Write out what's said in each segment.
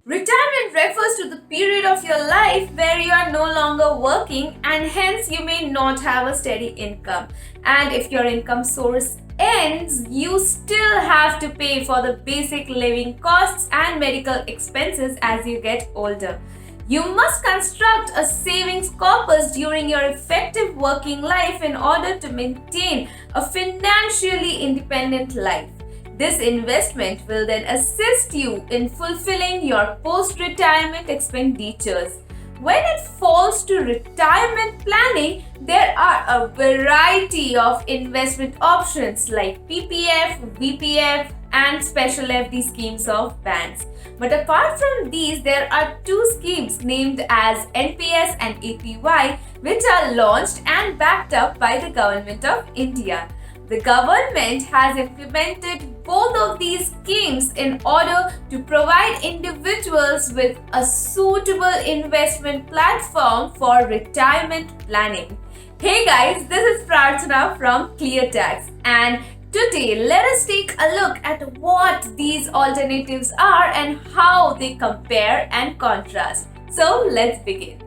Retirement refers to the period of your life where you are no longer working and hence you may not have a steady income. And if your income source ends, you still have to pay for the basic living costs and medical expenses as you get older. You must construct a savings corpus during your effective working life in order to maintain a financially independent life. This investment will then assist you in fulfilling your post-retirement expenditures. When it falls to retirement planning, there are a variety of investment options like PPF, VPF, and special FD schemes of banks. But apart from these, there are two schemes named as NPS and APY, which are launched and backed up by the Government of India. The government has implemented both of these schemes in order to provide individuals with a suitable investment platform for retirement planning. Hey guys, this is Prarthana from ClearTax, and today let us take a look at what these alternatives are and how they compare and contrast. So let's begin.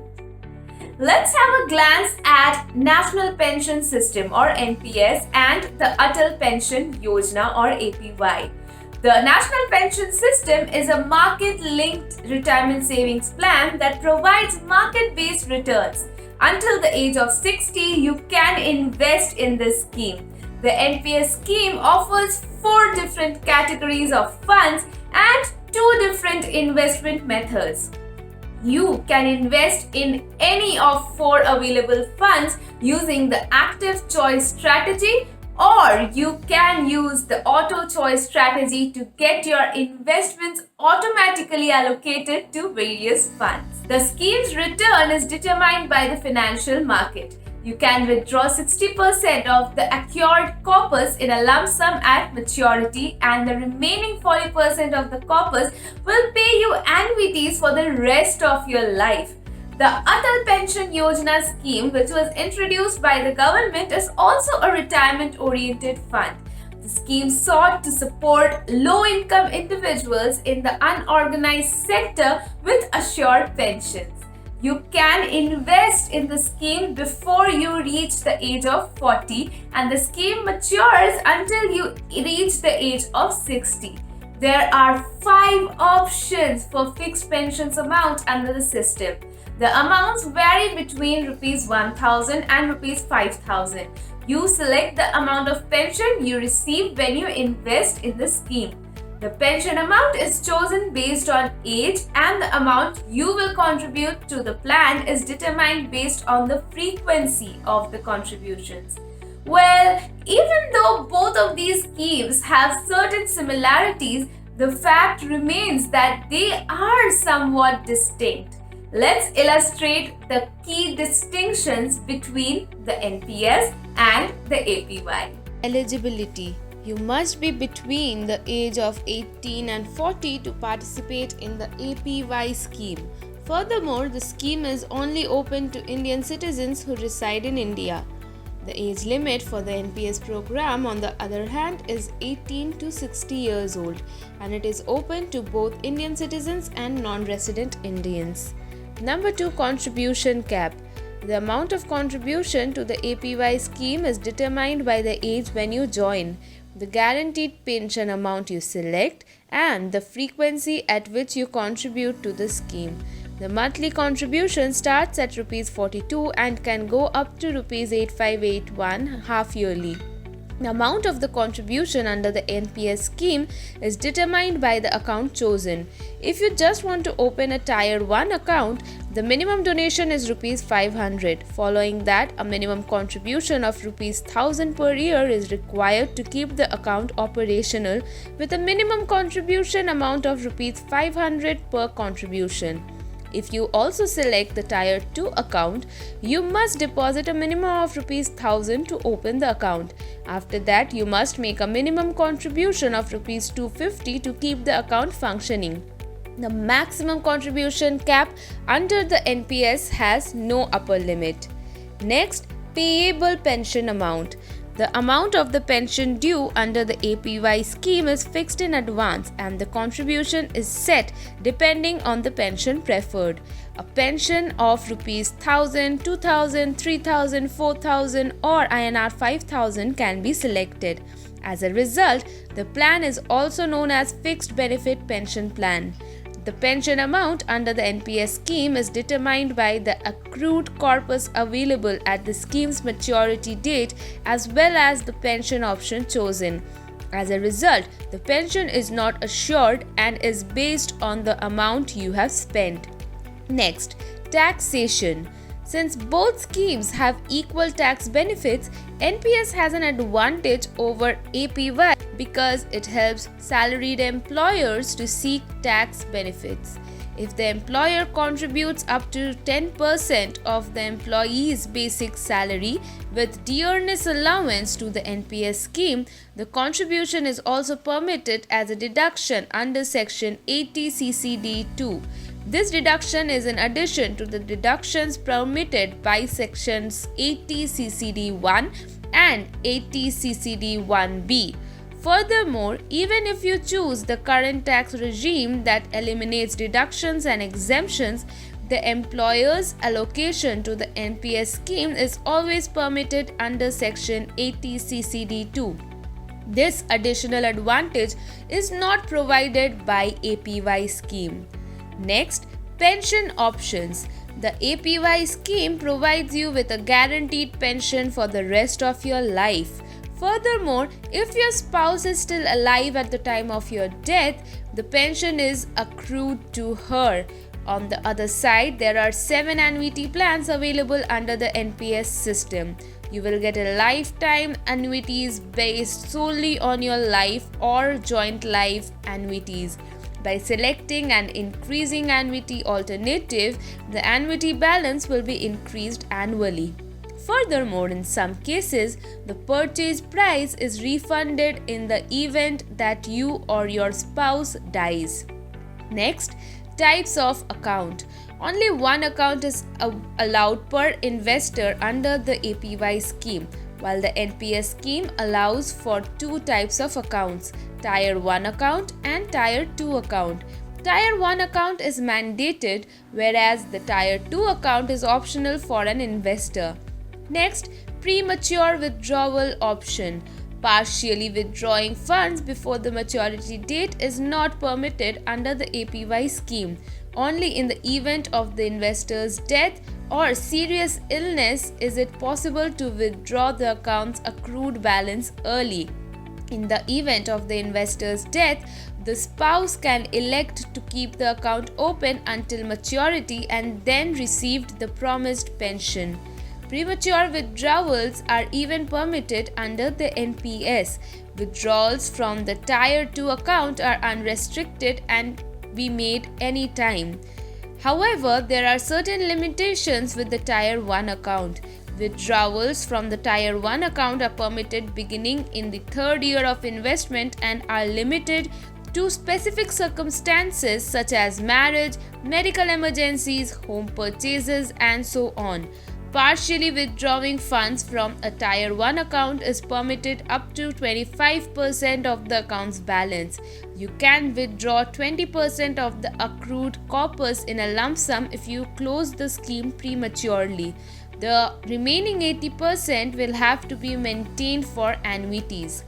Let's have a glance at National Pension System or NPS and the Atal Pension Yojana or APY. The National Pension System is a market-linked retirement savings plan that provides market-based returns. Until the age of 60, you can invest in this scheme. The NPS scheme offers 4 different categories of funds and 2 different investment methods. You can invest in any of 4 available funds using the active choice strategy, or you can use the auto choice strategy to get your investments automatically allocated to various funds. The scheme's return is determined by the financial market. You can withdraw 60% of the accrued corpus in a lump sum at maturity, and the remaining 40% of the corpus will pay you annuities for the rest of your life. The Atal Pension Yojana scheme, which was introduced by the government, is also a retirement-oriented fund. The scheme sought to support low-income individuals in the unorganized sector with assured pensions. You can invest in the scheme before you reach the age of 40, and the scheme matures until you reach the age of 60. There are 5 options for fixed pensions amount under the system. The amounts vary between Rs 1,000 and Rs 5,000. You select the amount of pension you receive when you invest in the scheme. The pension amount is chosen based on age, and the amount you will contribute to the plan is determined based on the frequency of the contributions. Well, even though both of these schemes have certain similarities, the fact remains that they are somewhat distinct. Let's illustrate the key distinctions between the NPS and the APY. Eligibility. You must be between the age of 18 and 40 to participate in the APY scheme. Furthermore, the scheme is only open to Indian citizens who reside in India. The age limit for the NPS program, on the other hand, is 18 to 60 years old, and it is open to both Indian citizens and non-resident Indians. Number 2, contribution cap. The amount of contribution to the APY scheme is determined by the age when you join, the guaranteed pension amount you select, and the frequency at which you contribute to the scheme. The monthly contribution starts at Rs 42 and can go up to Rs 8581 half yearly. The amount of the contribution under the NPS scheme is determined by the account chosen. If you just want to open a Tier 1 account, the minimum donation is Rs 500. Following that, a minimum contribution of Rs 1000 per year is required to keep the account operational, with a minimum contribution amount of Rs 500 per contribution. If you also select the Tier 2 account, you must deposit a minimum of Rs 1000 to open the account. After that, you must make a minimum contribution of Rs 250 to keep the account functioning. The maximum contribution cap under the NPS has no upper limit. Next, payable pension amount. The amount of the pension due under the APY scheme is fixed in advance and the contribution is set depending on the pension preferred. A pension of Rs 1000, 2000, 3000, 4000 or INR 5000 can be selected. As a result, the plan is also known as Fixed Benefit Pension Plan. The pension amount under the NPS scheme is determined by the accrued corpus available at the scheme's maturity date as well as the pension option chosen. As a result, the pension is not assured and is based on the amount you have spent. Next, taxation. Since both schemes have equal tax benefits, NPS has an advantage over APY because it helps salaried employers to seek tax benefits. If the employer contributes up to 10% of the employee's basic salary with dearness allowance to the NPS scheme, the contribution is also permitted as a deduction under Section 80 CCD 2. This deduction is in addition to the deductions permitted by Sections 80 CCD 1 and 80 CCD 1B. Furthermore, even if you choose the current tax regime that eliminates deductions and exemptions, the employer's allocation to the NPS scheme is always permitted under Section 80 CCD 2. This additional advantage is not provided by APY scheme. Next, pension options. The APY scheme provides you with a guaranteed pension for the rest of your life. Furthermore, if your spouse is still alive at the time of your death, the pension is accrued to her. On the other side, there are 7 annuity plans available under the NPS system. You will get a lifetime annuities based solely on your life or joint life annuities. By selecting an increasing annuity alternative, the annuity balance will be increased annually. Furthermore, in some cases, the purchase price is refunded in the event that you or your spouse dies. Next, types of account. Only one account is allowed per investor under the APY scheme, while the NPS scheme allows for 2 types of accounts, Tier 1 account and Tier 2 account. Tier 1 account is mandated, whereas the Tier 2 account is optional for an investor. Next, premature withdrawal option. Partially withdrawing funds before the maturity date is not permitted under the APY scheme. Only in the event of the investor's death or serious illness is it possible to withdraw the account's accrued balance early. In the event of the investor's death, the spouse can elect to keep the account open until maturity and then receive the promised pension. Premature withdrawals are even permitted under the NPS. Withdrawals from the Tier 2 account are unrestricted and be made anytime. However, there are certain limitations with the Tier 1 account. Withdrawals from the Tier 1 account are permitted beginning in the 3rd year of investment and are limited to specific circumstances such as marriage, medical emergencies, home purchases, and so on. Partially withdrawing funds from a Tier 1 account is permitted up to 25% of the account's balance. You can withdraw 20% of the accrued corpus in a lump sum if you close the scheme prematurely. The remaining 80% will have to be maintained for annuities.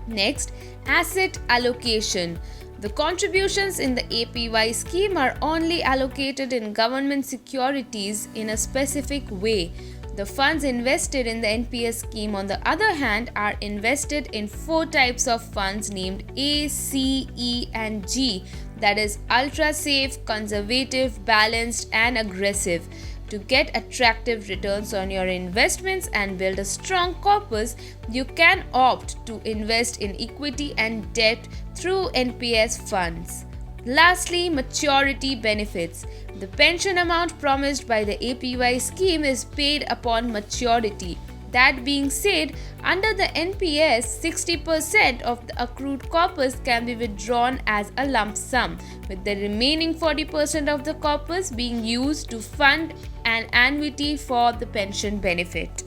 Next, asset allocation. The contributions in the APY scheme are only allocated in government securities in a specific way. The funds invested in the NPS scheme, on the other hand, are invested in 4 types of funds named A, C, E, and G, that is, ultra safe, conservative, balanced, and aggressive. To get attractive returns on your investments and build a strong corpus, you can opt to invest in equity and debt through NPS funds. Lastly, maturity benefits. The pension amount promised by the APY scheme is paid upon maturity. That being said, under the NPS, 60% of the accrued corpus can be withdrawn as a lump sum, with the remaining 40% of the corpus being used to fund an annuity for the pension benefit.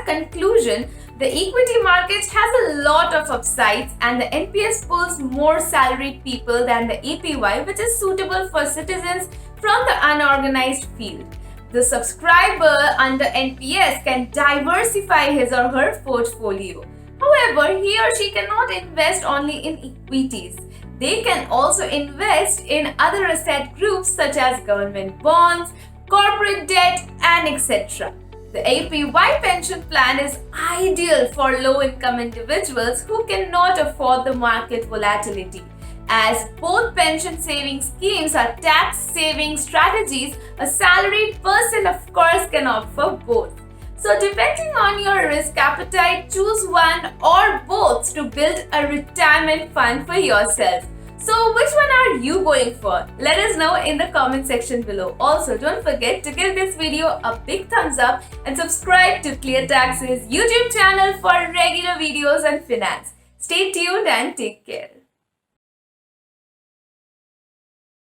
conclusion, the equity market has a lot of upsides and the NPS pulls more salaried people than the APY, which is suitable for citizens from the unorganized field. The subscriber under NPS can diversify his or her portfolio. However, he or she cannot invest only in equities. They can also invest in other asset groups such as government bonds, corporate debt, and etc. The APY pension plan is ideal for low-income individuals who cannot afford the market volatility. As both pension saving schemes are tax-saving strategies, a salaried person of course can opt for both. So depending on your risk appetite, choose one or both to build a retirement fund for yourself. So which one are you going for? Let us know in the comment section below. Also, don't forget to give this video a big thumbs up and subscribe to Clear Tax's YouTube channel for regular videos on finance. Stay tuned and take care.